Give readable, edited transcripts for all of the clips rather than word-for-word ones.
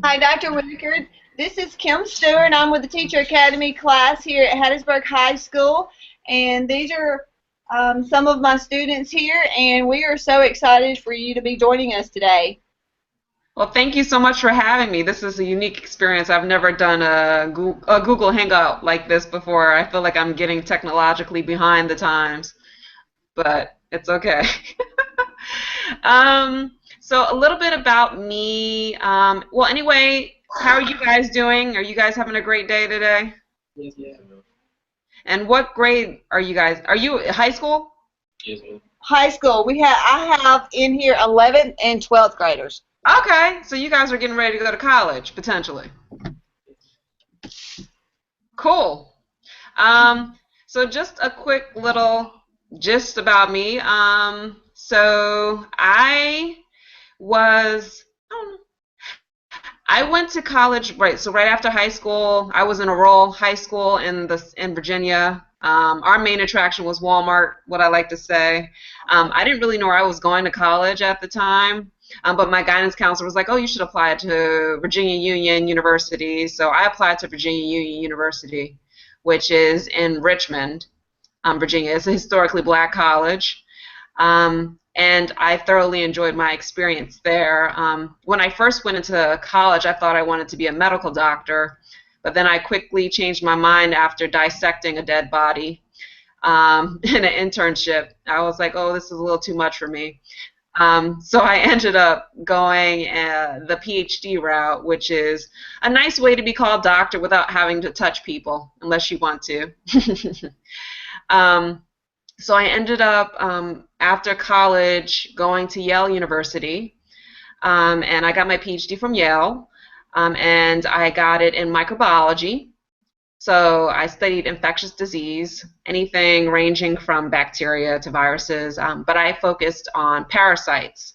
Hi, Dr. Whitaker. This is Kim Stewart. I'm with the Teacher Academy class here at Hattiesburg High School, and these are some of my students here, and we are so excited for you to be joining us today. Well, thank you so much for having me. This is a unique experience. I've never done a Google Hangout like this before. I feel like I'm getting technologically behind the times, but it's okay. So a little bit about me. Well, anyway, how are you guys doing? Are you guys having a great day today? And what grade are you guys? Are you high school? High school, I have in here 11th and 12th graders. Okay, so you guys are getting ready to go to college, potentially. Cool. So just a quick little gist about me. So was, I don't know, I went to college, right, so right after high school. I was in a rural high school in Virginia. Our main attraction was Walmart, what I like to say. I didn't really know where I was going to college at the time, but my guidance counselor was like, oh, you should apply to Virginia Union University. So I applied to Virginia Union University, which is in Richmond, Virginia. It's a historically black college. And I thoroughly enjoyed my experience there. When I first went into college, I thought I wanted to be a medical doctor, but then I quickly changed my mind after dissecting a dead body in an internship. I was like, oh, this is a little too much for me. So I ended up going the PhD route, which is a nice way to be called doctor without having to touch people, unless you want to. So I ended up, after college, going to Yale University, and I got my PhD from Yale, and I got it in microbiology. So I studied infectious disease, anything ranging from bacteria to viruses, but I focused on parasites,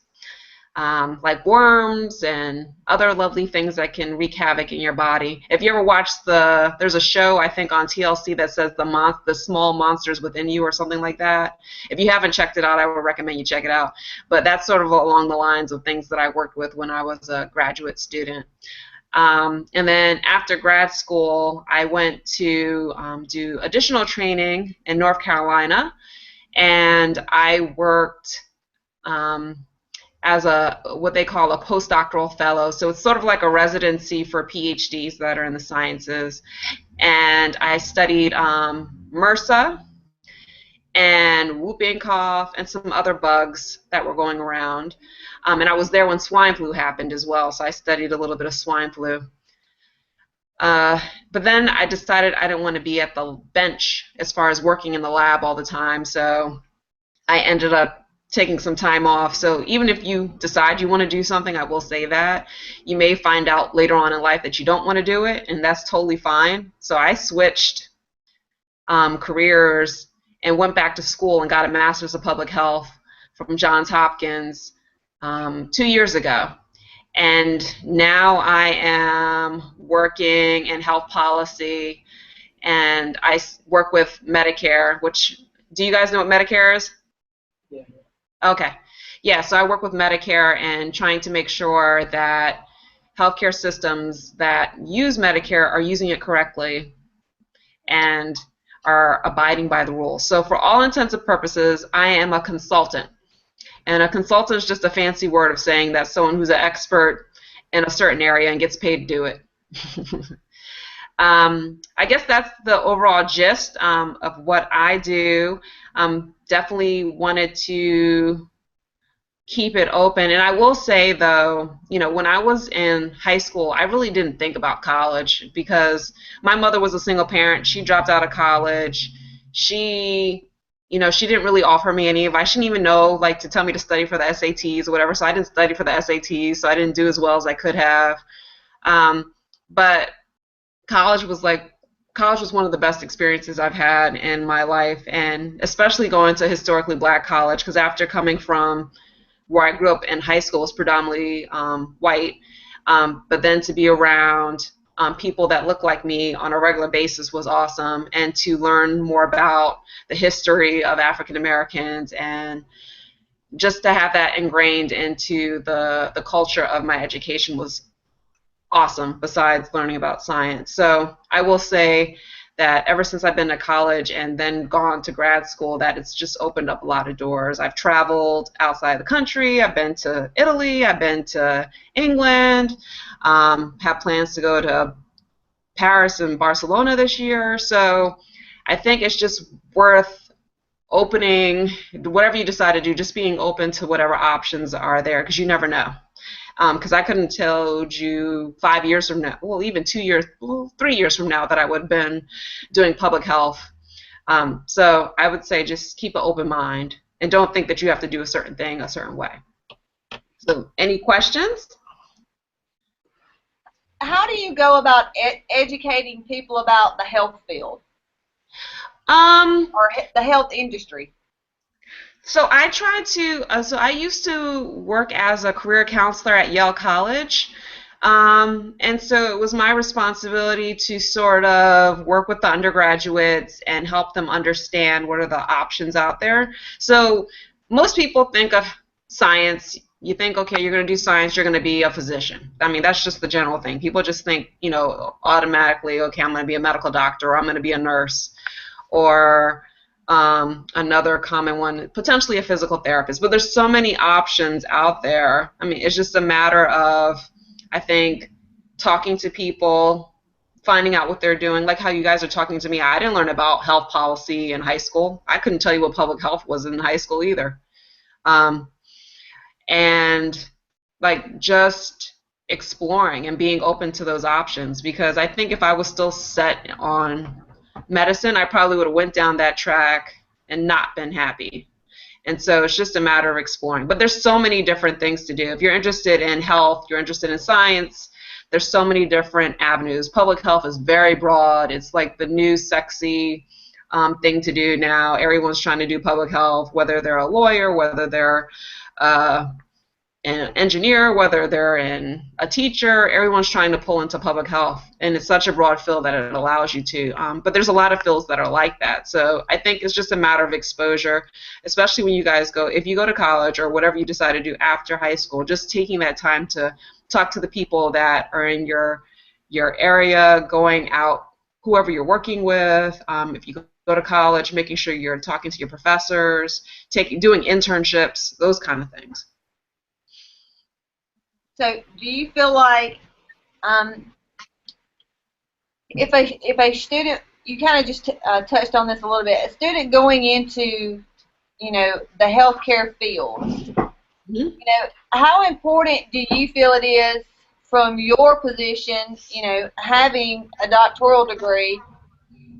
like worms and other lovely things that can wreak havoc in your body. If you ever watched there's a show I think on TLC that says the small monsters within you or something like that. If you haven't checked it out, I would recommend you check it out. But that's sort of along the lines of things that I worked with when I was a graduate student. And then after grad school, I went to do additional training in North Carolina, and I worked as what they call a postdoctoral fellow. So it's sort of like a residency for PhDs that are in the sciences. And I studied MRSA and whooping cough and some other bugs that were going around. And I was there when swine flu happened as well, so I studied a little bit of swine flu. But then I decided I didn't want to be at the bench as far as working in the lab all the time, so I ended up taking some time off. So even if you decide you want to do something, I will say that you may find out later on in life that you don't want to do it, and that's totally fine. So I switched careers and went back to school and got a master's of public health from Johns Hopkins 2 years ago. And now I am working in health policy, and I work with Medicare, which, do you guys know what Medicare is? Okay. Yeah, so I work with Medicare and trying to make sure that healthcare systems that use Medicare are using it correctly and are abiding by the rules. So for all intents and purposes, I am a consultant. And a consultant is just a fancy word of saying that someone who's an expert in a certain area and gets paid to do it. I guess that's the overall gist of what I do. Definitely wanted to keep it open. And I will say, though, when I was in high school, I really didn't think about college because my mother was a single parent. She dropped out of college. She didn't really offer me any advice. She didn't even know, like, to tell me to study for the SATs or whatever. So I didn't study for the SATs, so I didn't do as well as I could have. But college was one of the best experiences I've had in my life, and especially going to a historically black college, because after coming from where I grew up in high school was predominantly white, but then to be around people that look like me on a regular basis was awesome, and to learn more about the history of African Americans and just to have that ingrained into the culture of my education was awesome, besides learning about science. So I will say that ever since I've been to college and then gone to grad school, that it's just opened up a lot of doors. I've traveled outside the country. I've been to Italy. I've been to England. Have plans to go to Paris and Barcelona this year. So I think it's just worth opening, whatever you decide to do, just being open to whatever options are there, because you never know. Because I couldn't tell you 5 years from now, well, even 2 years, well, 3 years from now, that I would have been doing public health. So I would say just keep an open mind and don't think that you have to do a certain thing a certain way. So, any questions? How do you go about educating people about the health field Um, or the health industry? so I tried to, so I used to work as a career counselor at Yale College. And so it was my responsibility to sort of work with the undergraduates and help them understand what are the options out there. So most people think of science, you think, okay, you're going to do science, you're going to be a physician. I mean, that's just the general thing. People just think, automatically, okay, I'm going to be a medical doctor, or I'm going to be a nurse, or another common one, potentially a physical therapist. But there's so many options out there. I mean, it's just a matter of, I think, talking to people, finding out what they're doing, like how you guys are talking to me. I didn't learn about health policy in high school. I couldn't tell you what public health was in high school either. Um, and like just exploring and being open to those options, because I think if I was still set on medicine, I probably would have went down that track and not been happy. And so it's just a matter of exploring. But there's so many different things to do. If you're interested in health, you're interested in science, there's so many different avenues. Public health is very broad. It's like the new sexy thing to do now. Everyone's trying to do public health, whether they're a lawyer, whether they're uh, an engineer, whether they're a teacher. Everyone's trying to pull into public health, and it's such a broad field that it allows you to. But there's a lot of fields that are like that. So I think it's just a matter of exposure, especially when you guys go, if you go to college or whatever you decide to do after high school, just taking that time to talk to the people that are in your area, going out, whoever you're working with. If you go to college, making sure you're talking to your professors, doing internships, those kind of things. So, do you feel like if a student, you kind of just touched on this a little bit, a student going into the healthcare field, Mm-hmm. how important do you feel it is from your position, having a doctoral degree,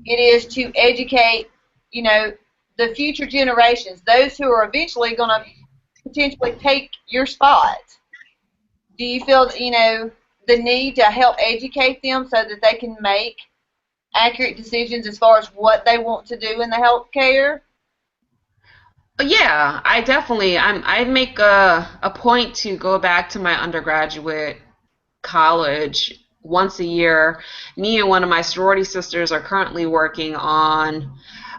it is to educate, the future generations, those who are eventually going to potentially take your spot? Do you feel, the need to help educate them so that they can make accurate decisions as far as what they want to do in the healthcare? Yeah, I make a point to go back to my undergraduate college once a year. Me and one of my sorority sisters are currently working on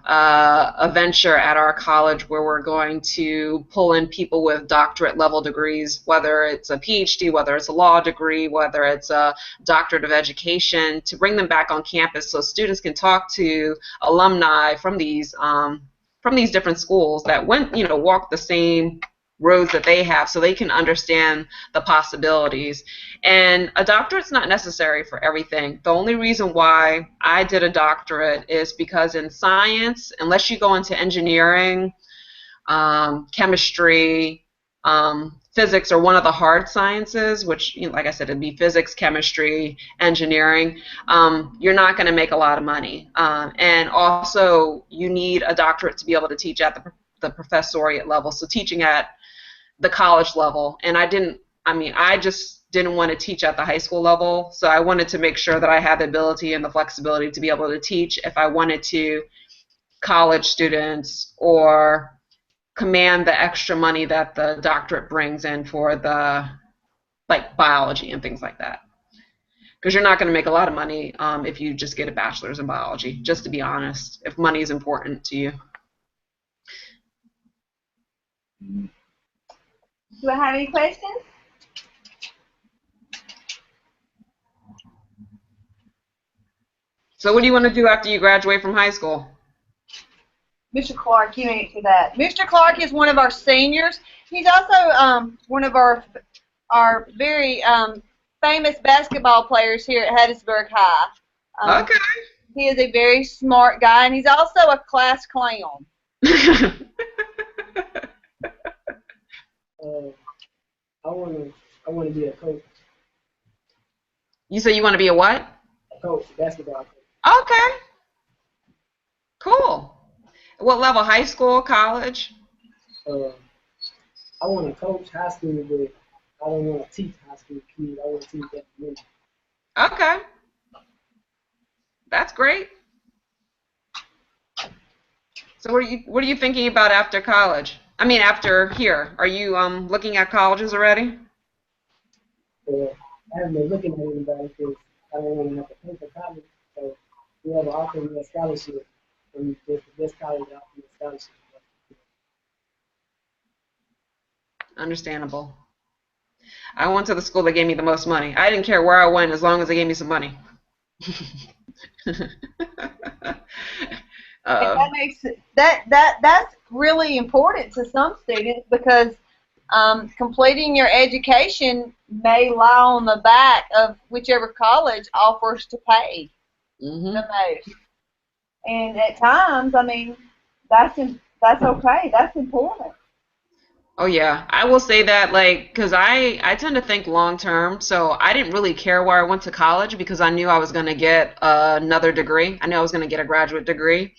a venture at our college where we're going to pull in people with doctorate level degrees, whether it's a PhD, whether it's a law degree, whether it's a doctorate of education, to bring them back on campus so students can talk to alumni from these different schools that went, walked the same roads that they have, so they can understand the possibilities. And a doctorate's not necessary for everything. The only reason why I did a doctorate is because in science, unless you go into engineering, chemistry, physics, or one of the hard sciences, which, like I said, it'd be physics, chemistry, engineering, you're not going to make a lot of money. And also, you need a doctorate to be able to teach at the professoriate level, so teaching at the college level. And I just didn't want to teach at the high school level, so I wanted to make sure that I had the ability and the flexibility to be able to teach if I wanted to college students, or command the extra money that the doctorate brings in for the like biology and things like that. Because you're not going to make a lot of money if you just get a bachelor's in biology, just to be honest, if money is important to you. Do I have any questions? So what do you want to do after you graduate from high school? Mr. Clark, you answer that. Mr. Clark is one of our seniors. He's also one of our very famous basketball players here at Hattiesburg High. Okay. He is a very smart guy, and he's also a class clown. Uh, I wanna be a coach. You say you want to be a what? A coach, basketball coach. Okay. Cool. What level? High school, college? Uh, I wanna coach high school, but I don't wanna teach high school kids. I wanna teach them. Okay. That's great. So what are you thinking about after college? I mean, after here. Are you looking at colleges already? I haven't been looking at anybody because I don't want to have to pay for college. So whoever offers me a scholarship, and just the best college offers me a scholarship. Understandable. I went to the school that gave me the most money. I didn't care where I went as long as they gave me some money. And that makes that's really important to some students because completing your education may lie on the back of whichever college offers to pay hmm the most. And at times, I mean, that's okay. That's important. Oh yeah, I will say that like because I tend to think long term, so I didn't really care where I went to college because I knew I was going to get another degree. I knew I was going to get a graduate degree,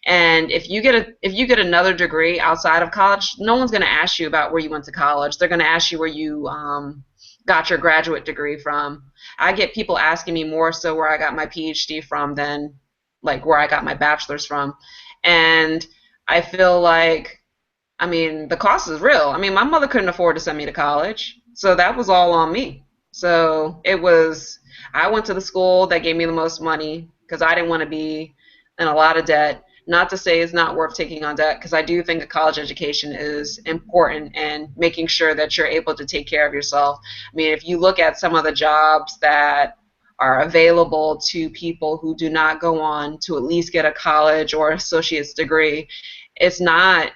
and if you get another degree outside of college, no one's going to ask you about where you went to college. They're going to ask you where you got your graduate degree from. I get people asking me more so where I got my PhD from than like where I got my bachelor's from, and I feel like I mean, the cost is real. I mean, my mother couldn't afford to send me to college, so that was all on me. So I went to the school that gave me the most money because I didn't want to be in a lot of debt. Not to say it's not worth taking on debt, because I do think a college education is important and making sure that you're able to take care of yourself. I mean, if you look at some of the jobs that are available to people who do not go on to at least get a college or associate's degree, it's not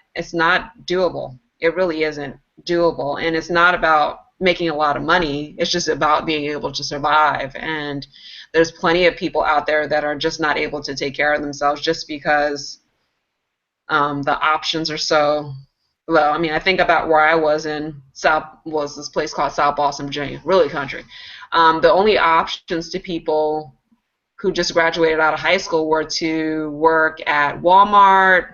doable. It really isn't doable, and it's not about making a lot of money. It's just about being able to survive. And there's plenty of people out there that are just not able to take care of themselves just because the options are so low. I mean, I think about where I was this place called South Boston, Virginia, really country. The only options to people who just graduated out of high school were to work at Walmart,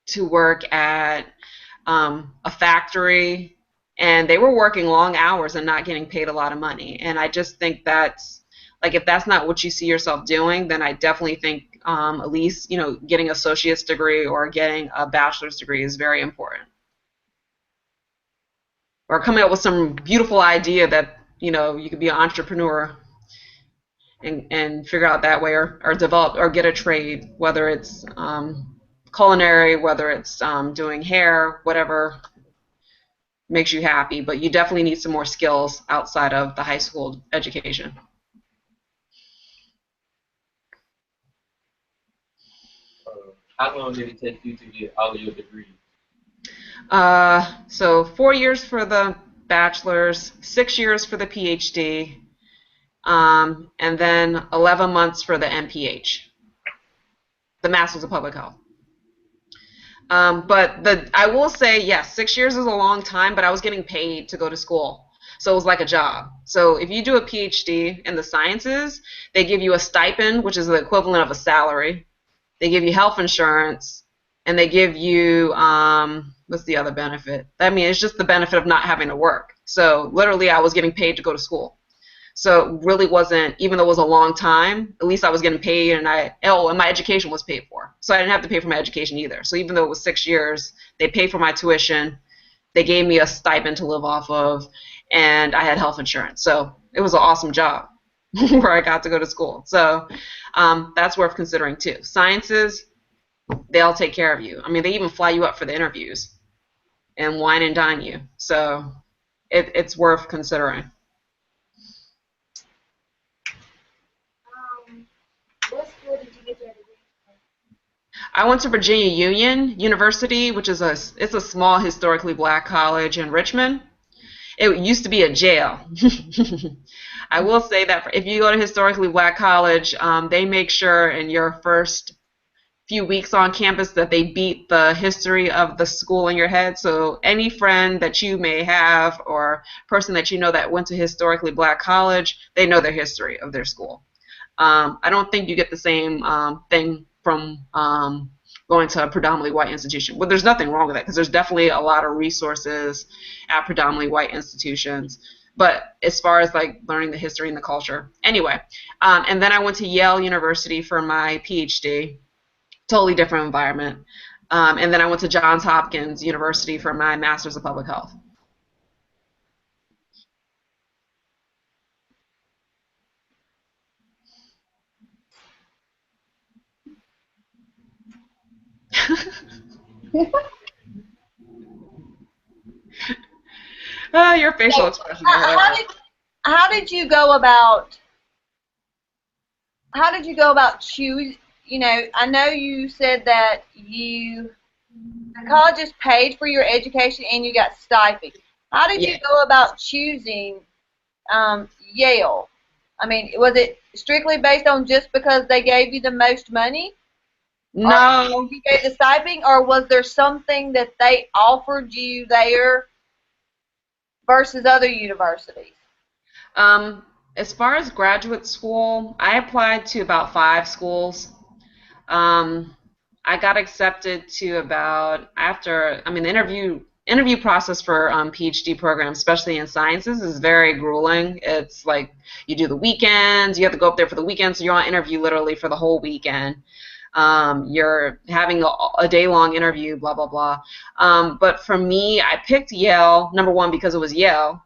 to work at a factory, and they were working long hours and not getting paid a lot of money. And I just think that's like if that's not what you see yourself doing, then I definitely think at least getting an associate's degree or getting a bachelor's degree is very important. Or coming up with some beautiful idea that you could be an entrepreneur and figure out that way, or develop or get a trade, whether it's culinary, whether it's doing hair, whatever makes you happy. But you definitely need some more skills outside of the high school education. How long did it take you to get all of your degrees? So 4 years for the bachelor's, 6 years for the PhD, and then 11 months for the MPH, the Masters of Public Health. But I will say, yes, 6 years is a long time, but I was getting paid to go to school. So it was like a job. So if you do a PhD in the sciences, they give you a stipend, which is the equivalent of a salary. They give you health insurance, and they give you, what's the other benefit? I mean, it's just the benefit of not having to work. So literally I was getting paid to go to school. So it really wasn't, even though it was a long time, at least I was getting paid, and my education was paid for. So I didn't have to pay for my education either. So even though it was 6 years, they paid for my tuition, they gave me a stipend to live off of, and I had health insurance. So it was an awesome job where I got to go to school. So that's worth considering too. Sciences, they'll take care of you. I mean, they even fly you up for the interviews and wine and dine you. So it's worth considering. What school did you get your degree from? I went to Virginia Union University, which is it's a small historically black college in Richmond. It used to be a jail. I will say that if you go to historically black college, they make sure in your first few weeks on campus that they beat the history of the school in your head. So any friend that you may have or person that you know that went to historically black college, they know their history of their school. I don't think you get the same thing from going to a predominantly white institution. Well, there's nothing wrong with that because there's definitely a lot of resources at predominantly white institutions. But as far as like learning the history and the culture, anyway. And then I went to Yale University for my PhD. Totally different environment. And then I went to Johns Hopkins University for my Master's of Public Health. Your facial expression. How did you go about? How did you go about choose? You know, I know you said that the colleges paid for your education and you got stipend. How did you go about choosing Yale? I mean, was it strictly based on just because they gave you the most money? No. Or you gave the stipend, or was there something that they offered you there versus other universities? As far as graduate school, I applied to about 5 schools. I got accepted to about the interview process for PhD programs, especially in sciences, is very grueling. It's like you do the weekends, you have to go up there for the weekend, so you're on interview literally for the whole weekend. You're having a day-long interview, blah, blah, blah. But for me, I picked Yale, number one, because it was Yale.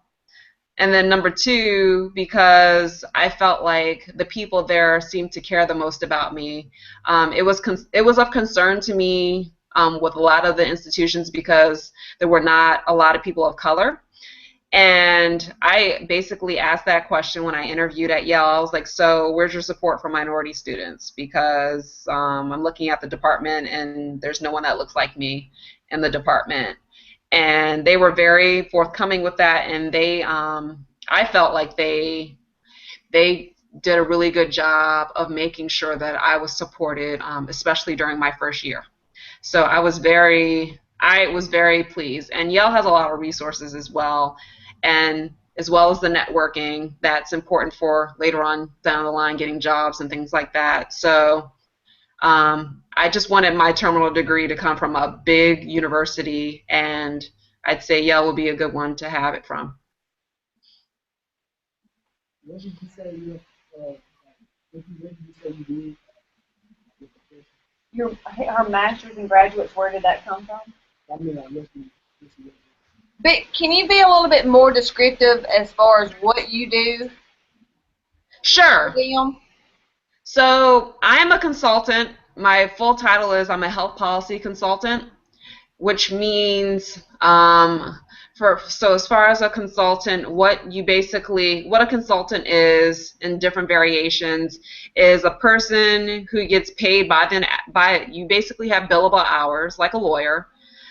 And then number two, because I felt like the people there seemed to care the most about me. It was of concern to me with a lot of the institutions because there were not a lot of people of color. And I basically asked that question when I interviewed at Yale. I was like, so where's your support for minority students? Because I'm looking at the department and there's no one that looks like me in the department. And they were very forthcoming with that, and I felt like they did a really good job of making sure that I was supported, especially during my first year. So I was very pleased. And Yale has a lot of resources as well, and as well as the networking that's important for later on down the line getting jobs and things like that. So I just wanted my terminal degree to come from a big university, and I'd say Yale would be a good one to have it from. What did you say you did? Her master's and graduates, where did that come from? I mean, But can you be a little bit more descriptive as far as what you do? Sure. So I am a consultant. My full title is I'm a health policy consultant, which means so as far as a consultant, what a consultant is in different variations is a person who gets paid you basically have billable hours like a lawyer,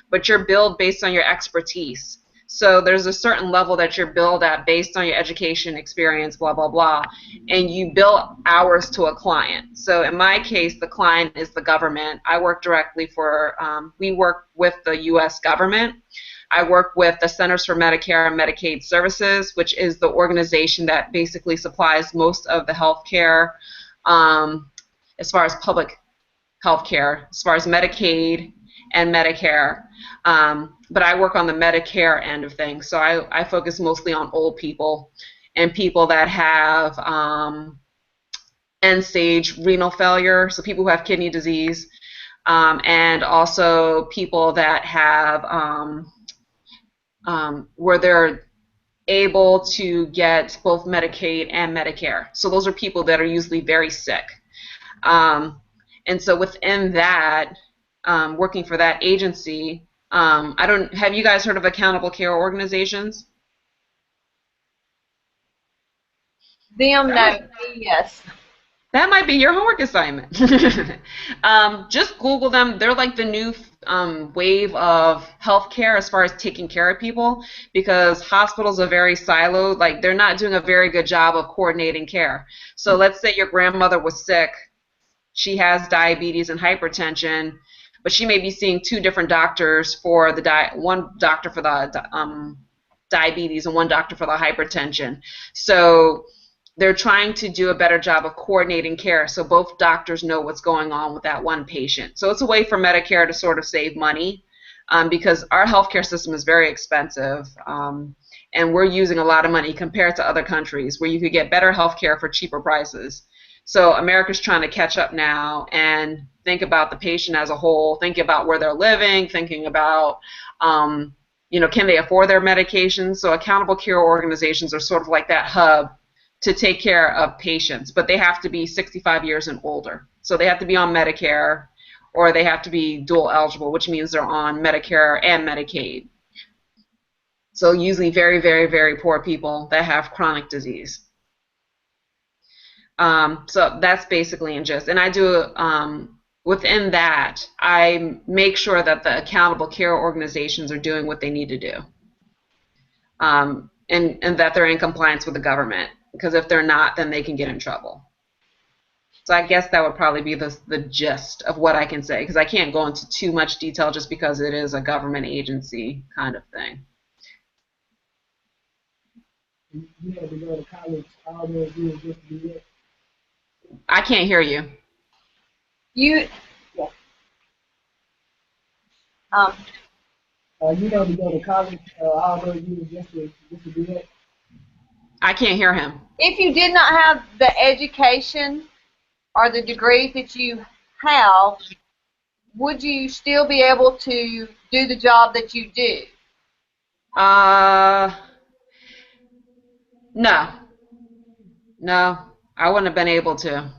but you're billed based on your expertise. So there's a certain level that you're billed at based on your education, experience, blah, blah, blah, and you bill hours to a client. So in my case, the client is the government. I work directly we work with the U.S. government. I work with the Centers for Medicare and Medicaid Services, which is the organization that basically supplies most of the health care as far as public health care, as far as Medicaid and Medicare. But I work on the Medicare end of things, so I focus mostly on old people and people that have end-stage renal failure, so people who have kidney disease, and also people that have where they're able to get both Medicaid and Medicare. So those are people that are usually very sick. And so within that, working for that agency, have you guys heard of accountable care organizations? Them, That no. might, Me, yes. that might be your homework assignment. Just Google them. They're like the new wave of healthcare as far as taking care of people because hospitals are very siloed. Like they're not doing a very good job of coordinating care. So let's say your grandmother was sick. She has diabetes and hypertension, but she may be seeing two different doctors for the one doctor for the diabetes and one doctor for the hypertension. So they're trying to do a better job of coordinating care so both doctors know what's going on with that one patient. So it's a way for Medicare to sort of save money because our healthcare system is very expensive. And we're using a lot of money compared to other countries where you could get better healthcare for cheaper prices. So America's trying to catch up now and think about the patient as a whole, thinking about where they're living, thinking about, can they afford their medications? So accountable care organizations are sort of like that hub to take care of patients, but they have to be 65 years and older. So they have to be on Medicare or they have to be dual eligible, which means they're on Medicare and Medicaid. So usually very, very, very poor people that have chronic disease. So that's basically in gist. And I do, within that, I make sure that the accountable care organizations are doing what they need to do. And that they're in compliance with the government. Because if they're not, then they can get in trouble. So I guess that would probably be the gist of what I can say. Because I can't go into too much detail just because it is a government agency kind of thing. You had to go to college all those years just to do it. I can't hear you. You, yeah. You had to go to college all those years just to do it. I can't hear him. If you did not have the education or the degrees that you have, would you still be able to do the job that you do? No. No, I wouldn't have been able to.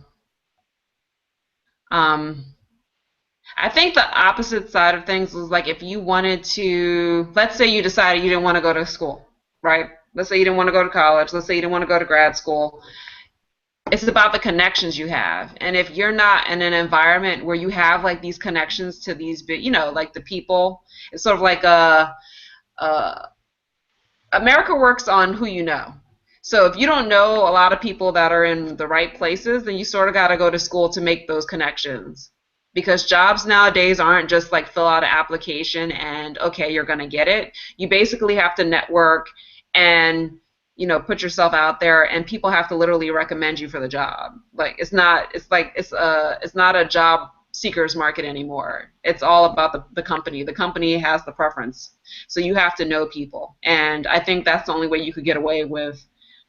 Um, I think the opposite side of things was like if you wanted to, let's say you decided you didn't want to go to school, right? Let's say you didn't want to go to college. Let's say you didn't want to go to grad school. It's about the connections you have. And if you're not in an environment where you have like these connections to these, like the people, it's sort of like America works on who you know. So if you don't know a lot of people that are in the right places, then you sort of got to go to school to make those connections. Because jobs nowadays aren't just like fill out an application and okay, you're going to get it. You basically have to network and put yourself out there, and people have to literally recommend you for the job. Like it's not a job seekers market anymore. It's all about the company. The company has the preference. So you have to know people. And I think that's the only way you could get away with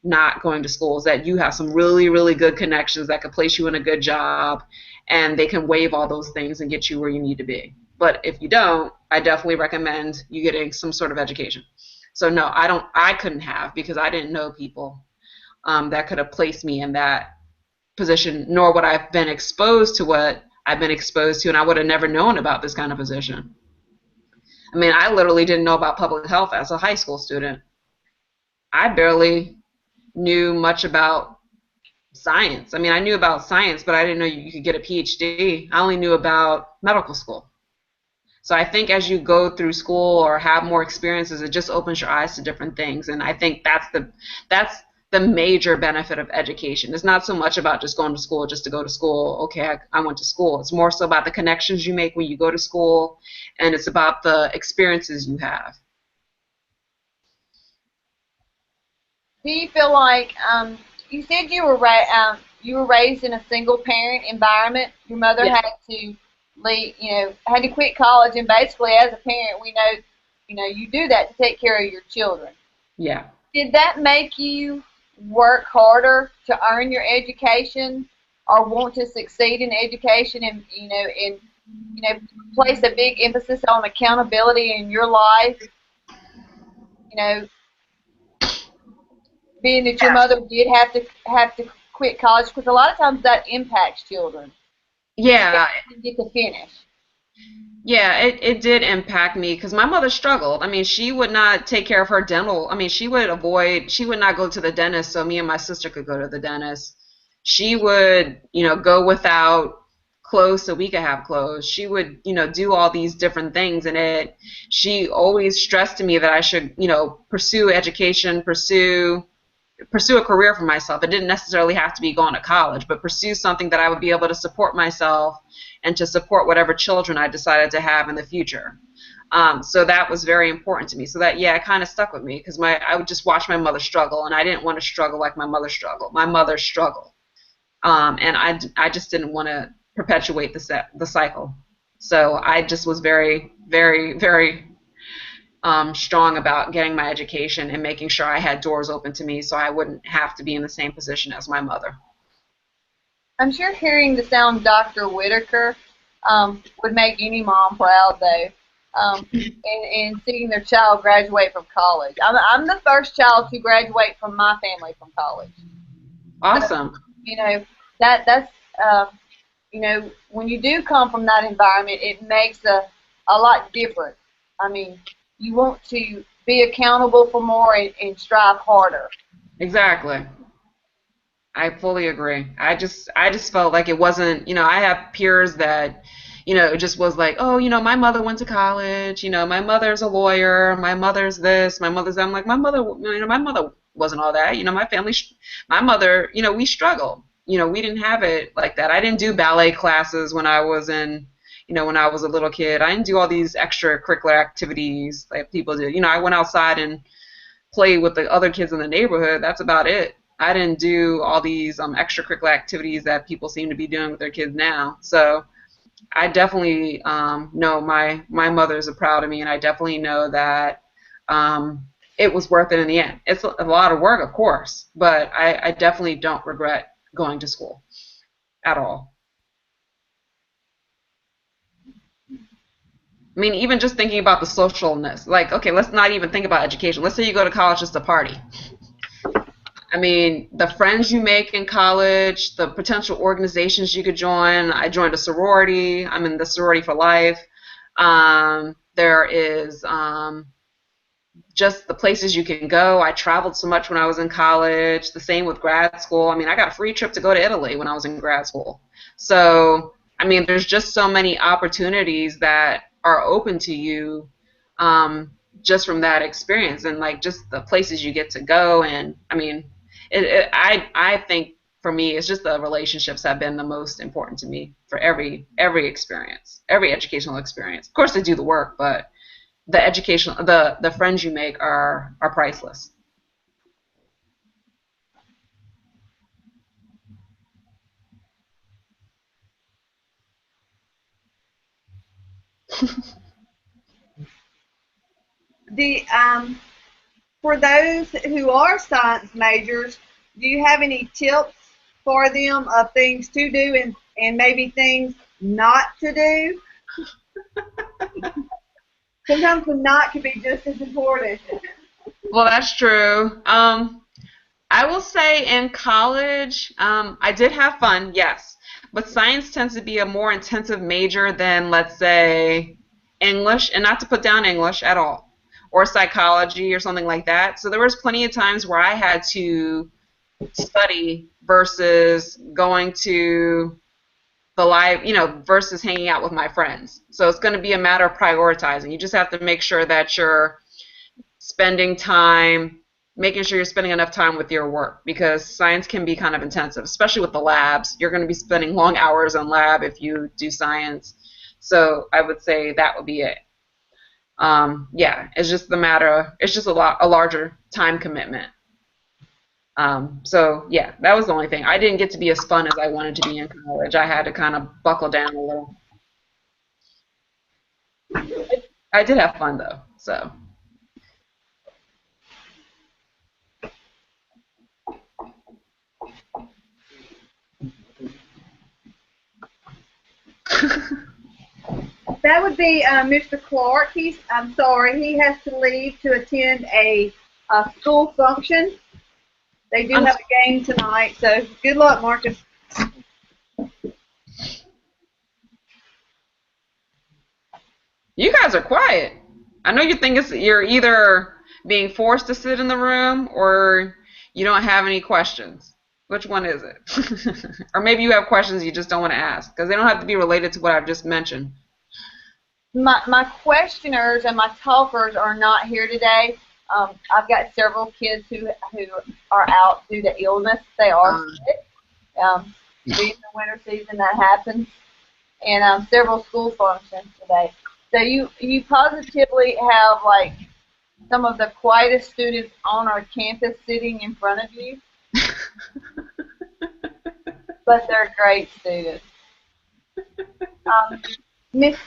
not going to school is that you have some really, really good connections that could place you in a good job and they can waive all those things and get you where you need to be. But if you don't, I definitely recommend you getting some sort of education. So no, I couldn't have because I didn't know people that could have placed me in that position, nor would I have been exposed to what I've been exposed to, and I would have never known about this kind of position. I mean, I literally didn't know about public health as a high school student. I barely knew much about science. I mean, I knew about science, but I didn't know you could get a PhD. I only knew about medical school. So I think as you go through school or have more experiences, it just opens your eyes to different things. And I think that's the major benefit of education. It's not so much about just going to school just to go to school. Okay, I went to school. It's more so about the connections you make when you go to school, and it's about the experiences you have. Do you feel like you said you were raised in a single parent environment? Your mother Yeah. had to leave, had to quit college, and basically, as a parent, we know, you do that to take care of your children. Yeah. Did that make you work harder to earn your education, or want to succeed in education, and place a big emphasis on accountability in your life? You know, being that your mother did have to quit college, because a lot of times that impacts children. Yeah. They get to finish. Yeah, it did impact me because my mother struggled. I mean, she would not take care of her dental. I mean, she would not go to the dentist so me and my sister could go to the dentist. She would, go without clothes so we could have clothes. She would, do all these different things. And she always stressed to me that I should, pursue education, pursue a career for myself. It didn't necessarily have to be going to college, but pursue something that I would be able to support myself and to support whatever children I decided to have in the future. So that was very important to me. So that, yeah, it kind of stuck with me because I would just watch my mother struggle, and I didn't want to struggle like my mother struggled. My mother struggled, and I just didn't want to perpetuate the cycle. So I just was very, very, very strong about getting my education and making sure I had doors open to me so I wouldn't have to be in the same position as my mother. I'm sure hearing the sound Dr. Whitaker would make any mom proud, though, and seeing their child graduate from college. I'm the first child to graduate from my family from college. So, Awesome. you know, that's when you do come from that environment, it makes a lot different. I mean, you want to be accountable for more and strive harder. Exactly. I fully agree. I just felt like it wasn't, I have peers that, it just was like, oh, my mother went to college, my mother's a lawyer, my mother's this, my mother's that. I'm like, my mother wasn't all that. My family, my mother, we struggled. We didn't have it like that. I didn't do ballet classes when I was when I was a little kid. I didn't do all these extracurricular activities like people do. I went outside and play with the other kids in the neighborhood. That's about it. I didn't do all these extracurricular activities that people seem to be doing with their kids now. So I definitely know my mothers are proud of me, and I definitely know that it was worth it in the end. It's a lot of work, of course, but I definitely don't regret going to school at all. I mean, even just thinking about the socialness, like, okay, let's not even think about education. Let's say you go to college just to party. I mean, the friends you make in college, the potential organizations you could join. I joined a sorority. I'm in the sorority for life. There is just the places you can go. I traveled so much when I was in college. The same with grad school. I mean, I got a free trip to go to Italy when I was in grad school. So, I mean, there's just so many opportunities that are open to you just from that experience and like just the places you get to go. And I mean, I think for me, it's just the relationships have been the most important to me for every experience, every educational experience. Of course, they do the work, but the friends you make are priceless. The For those who are science majors, do you have any tips for them of things to do and maybe things not to do? Sometimes the not can be just as important. Well, that's true. I will say in college, I did have fun, yes, but science tends to be a more intensive major than, let's say, English, and not to put down English at all, or psychology or something like that. So there was plenty of times where I had to study versus going to the live, versus hanging out with my friends. So it's going to be a matter of prioritizing. You just have to make sure that you're spending time, making sure you're spending enough time with your work because science can be kind of intensive, especially with the labs. You're going to be spending long hours on lab if you do science. So I would say that would be it. Yeah, it's just a larger time commitment. So yeah, that was the only thing. I didn't get to be as fun as I wanted to be in college. I had to kind of buckle down a little. I did have fun though, so. That would be Mr. Clark. I'm sorry, he has to leave to attend a school function. They do I'm have a game tonight, so good luck, Marcus. You guys are quiet. I know you think you're either being forced to sit in the room or you don't have any questions. Which one is it? Or maybe you have questions you just don't want to ask because they don't have to be related to what I've just mentioned. My questioners and my talkers are not here today. I've got several kids who are out due to illness. They are Um, sick. Being the winter season, that happens, and several school functions today. So you positively have like some of the quietest students on our campus sitting in front of you, but they're great students. Miss,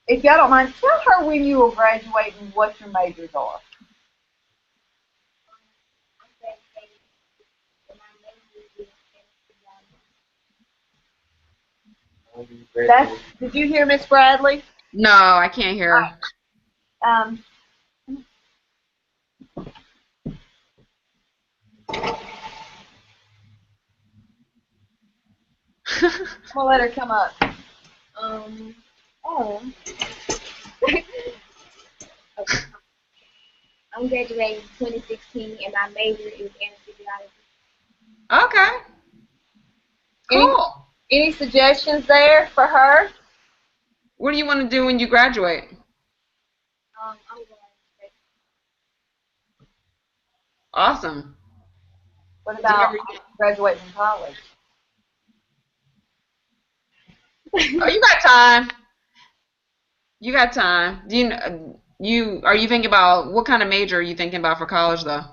if y'all don't mind, tell her when you will graduate and what your majors are. I'm graduating and my major is That's, did you hear Miss Bradley? no, I can't hear. Um, we'll let her come up. Oh. Okay. I'm graduating in 2016 and my major is anesthesiology. Okay, Any, cool. any suggestions there for her? What do you want to do when you graduate? I'm going to Awesome. What Do you about ever? graduating from college? Oh, you got time. You got time. Do you are you thinking about what kind of major are you thinking about for college though?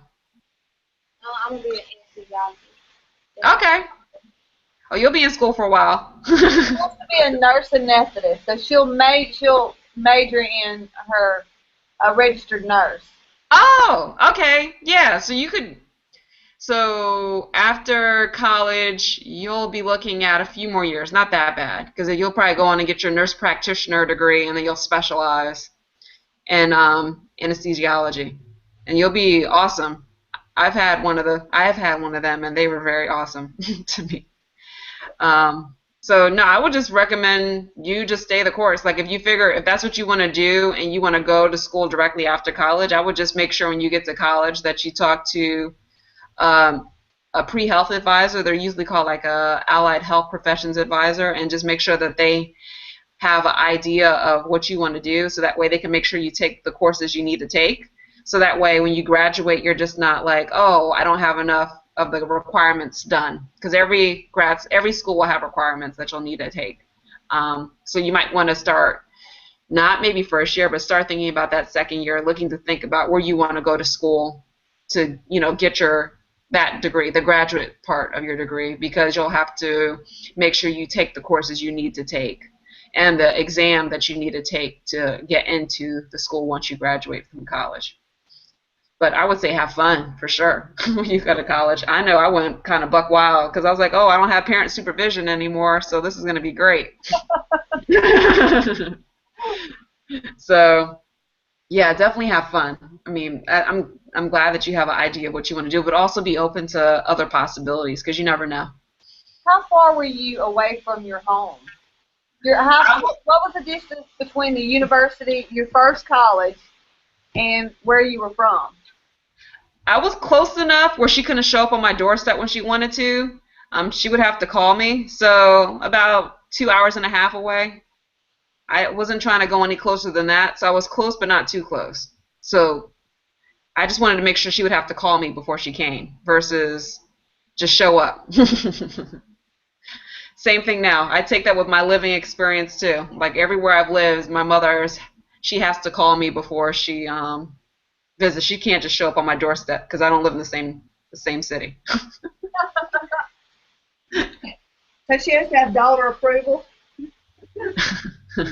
I'm going to be an anesthesiologist. Okay. Oh, you'll be in school for a while. She wants to be a nurse anesthetist, so she'll major in her a registered nurse. Oh, okay. Yeah, so you could so after college, you'll be looking at a few more years. Not that bad, because you'll probably go on and get your nurse practitioner degree, and then you'll specialize in anesthesiology, and you'll be awesome. I have had one of them, and they were very awesome to me. So no, I would just recommend you just stay the course. Like if you figure if that's what you want to do and you want to go to school directly after college, I would just make sure when you get to college that you talk to um, a pre-health advisor. They're usually called like a allied health professions advisor, and just make sure that they have an idea of what you want to do, so that way they can make sure you take the courses you need to take. So that way when you graduate, you're just not like, oh, I don't have enough of the requirements done, because every school will have requirements that you'll need to take. So you might want to start not maybe first year, but start thinking about that second year, looking to think about where you want to go to school to, get that degree, the graduate part of your degree, because you'll have to make sure you take the courses you need to take and the exam that you need to take to get into the school once you graduate from college. But I would say have fun for sure when you go to college. I know I went kind of buck wild because I was like, oh, I don't have parent supervision anymore, so this is going to be great. So yeah, definitely have fun. I mean, I'm glad that you have an idea of what you want to do, but also be open to other possibilities because you never know. How far were you away from your home? What was the distance between the university, your first college, and where you were from? I was close enough where she couldn't show up on my doorstep when she wanted to. She would have to call me, so about 2 hours and a half away. I wasn't trying to go any closer than that, so I was close but not too close. So I just wanted to make sure she would have to call me before she came versus just show up. Same thing now. I take that with my living experience too. Like everywhere I've lived, she has to call me before she visits. She can't just show up on my doorstep because I don't live in the same city. So she has to have daughter approval. So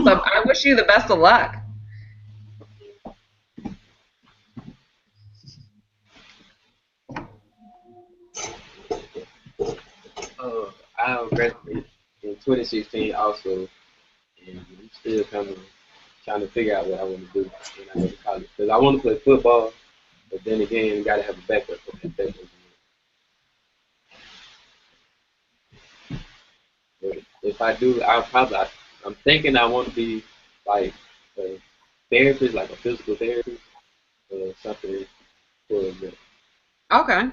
I wish you the best of luck. I graduated in 2016 also, and I'm still kind of trying to figure out what I want to do when I go to college. Because I want to play football, but then again, you got to have a backup for that backup. But if I do, I'll probably I'm thinking I want to be like a therapist, like a physical therapist, or something for that. Okay.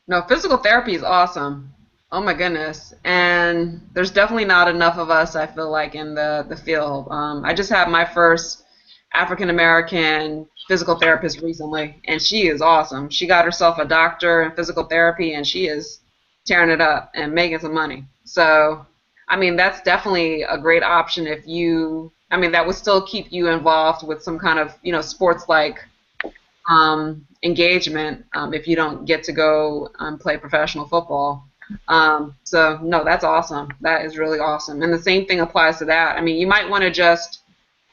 No, physical therapy is awesome. Oh my goodness. And there's definitely not enough of us, I feel like, in the field. I just had my first African American physical therapist recently, and she is awesome. She got herself a doctor in physical therapy, and she is tearing it up and making some money. So, I mean, that's definitely a great option if you, I mean, that would still keep you involved with some kind of, sports like engagement if you don't get to go play professional football. So no, that's awesome. That is really awesome. And the same thing applies to that. I mean, you might want to just,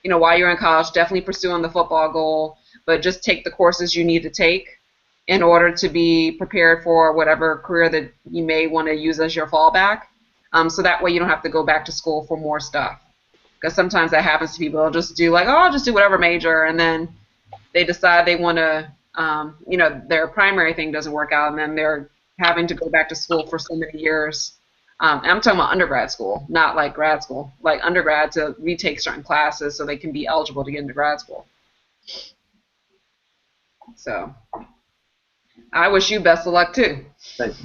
while you're in college, definitely pursuing the football goal, but just take the courses you need to take in order to be prepared for whatever career that you may want to use as your fallback. So that way you don't have to go back to school for more stuff. Because sometimes that happens to people. They'll just do like, oh, I'll just do whatever major, and then they decide they want to, their primary thing doesn't work out, and then they're having to go back to school for so many years. And I'm talking about undergrad school, not like grad school, like undergrad to retake certain classes so they can be eligible to get into grad school. So I wish you best of luck too. Thanks.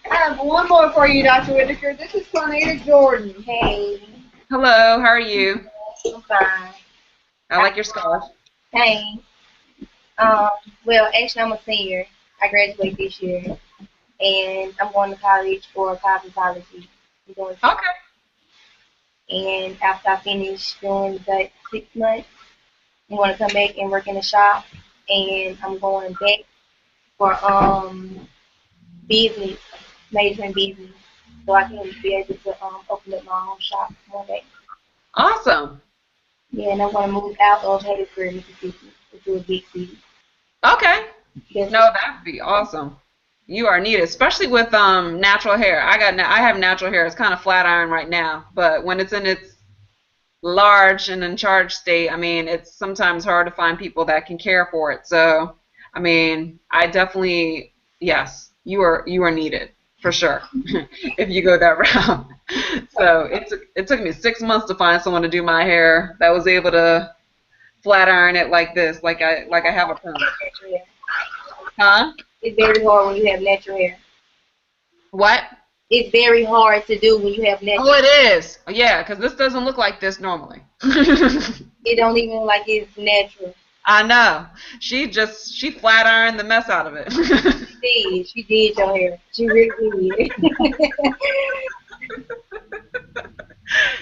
I have one more for you, Dr. Whitaker. This is Juanita Jordan. Hey, Hello, how are you? I'm fine. I like your scarf. Hey. Well, actually, I'm a senior. I graduate this year, and I'm going to college for cosmetology. I'm doing Okay. And after I finish doing that 6 months, I'm going to come back and work in the shop, and I'm going back for business, major in business, so I can be able to open up my own shop one day. Awesome. Yeah, and I'm going to move out of Hattiesburg, Mississippi, into a big city. Okay. That's No, that'd be awesome. You are needed, especially with natural hair. I have natural hair. It's kind of flat iron right now, but when it's in its large and in charge state, I mean, it's sometimes hard to find people that can care for it. So, I mean, I definitely, yes, you are needed for sure if you go that route. So it took me 6 months to find someone to do my hair that was able to flat iron it like this, like I have a perm. natural hair. Huh? It's very hard when you have natural hair. What? It's very hard to do when you have natural Oh, hair. it is. Yeah, because this doesn't look like this normally. It don't even look like it's natural. I know. She flat ironed the mess out of it. She did your hair. She really did.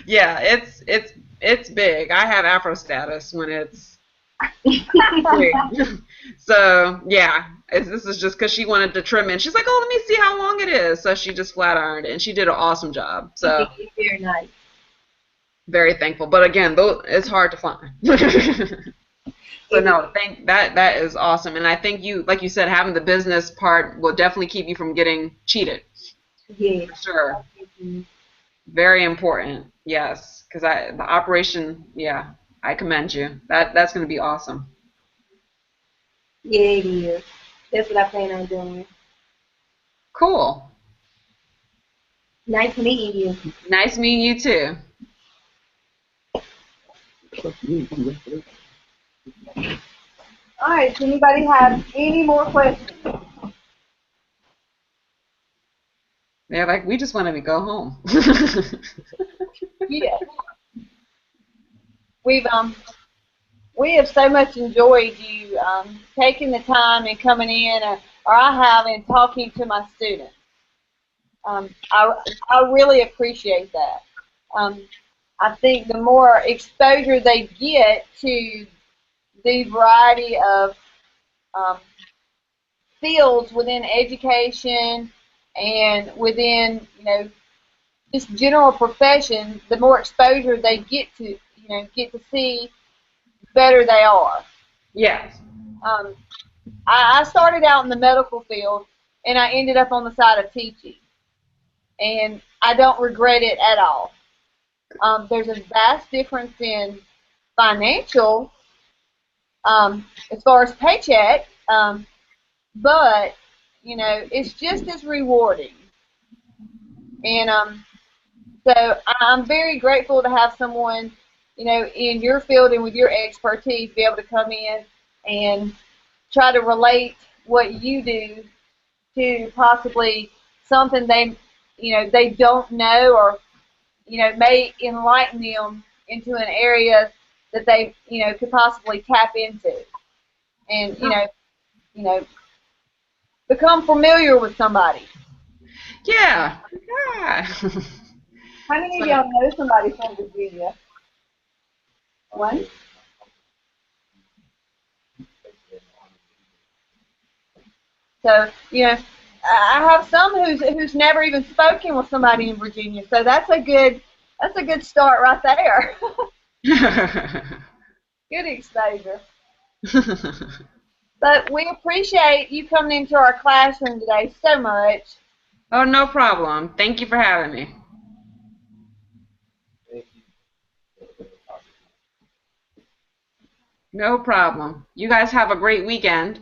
Yeah, it's big. I have Afro status when it's big. So yeah, this is just because she wanted to trim it. She's like, oh, let me see how long it is. So she just flat ironed it, and she did an awesome job. So It's very nice. very thankful. But again, though, it's hard to find. So no, think that is awesome, and I think you, like you said, having the business part will definitely keep you from getting cheated. Yeah. For sure. Very important. Yes, because the operation. Yeah, I commend you. That's going to be awesome. Yeah, it is. That's what I plan on doing. Cool. Nice meeting you. Nice meeting you too. All right, does anybody have any more questions? They're like, we just wanted to go home. Yeah. We have so much enjoyed you taking the time and coming in, or I have, and talking to my students. I really appreciate that. I think the more exposure they get to the variety of um, fields within education and within, just general profession, the more exposure they get to see, the better they are. Yes. I started out in the medical field, and I ended up on the side of teaching, and I don't regret it at all. There's a vast difference in financial, as far as paycheck, but you know, it's just as rewarding. And so I'm very grateful to have someone, you know, in your field and with your expertise be able to come in and try to relate what you do to possibly something they, you know, they don't know, or, you know, may enlighten them into an area that they, you know, could possibly tap into, and you know, become familiar with somebody. Yeah. Yeah. How many of So, y'all know somebody from Virginia? One. So, you know, I have some who's never even spoken with somebody in Virginia. So that's a good start right there. Good exposure. But we appreciate you coming into our classroom today so much. Oh, no problem. Thank you for having me. Thank No problem. You guys have a great weekend.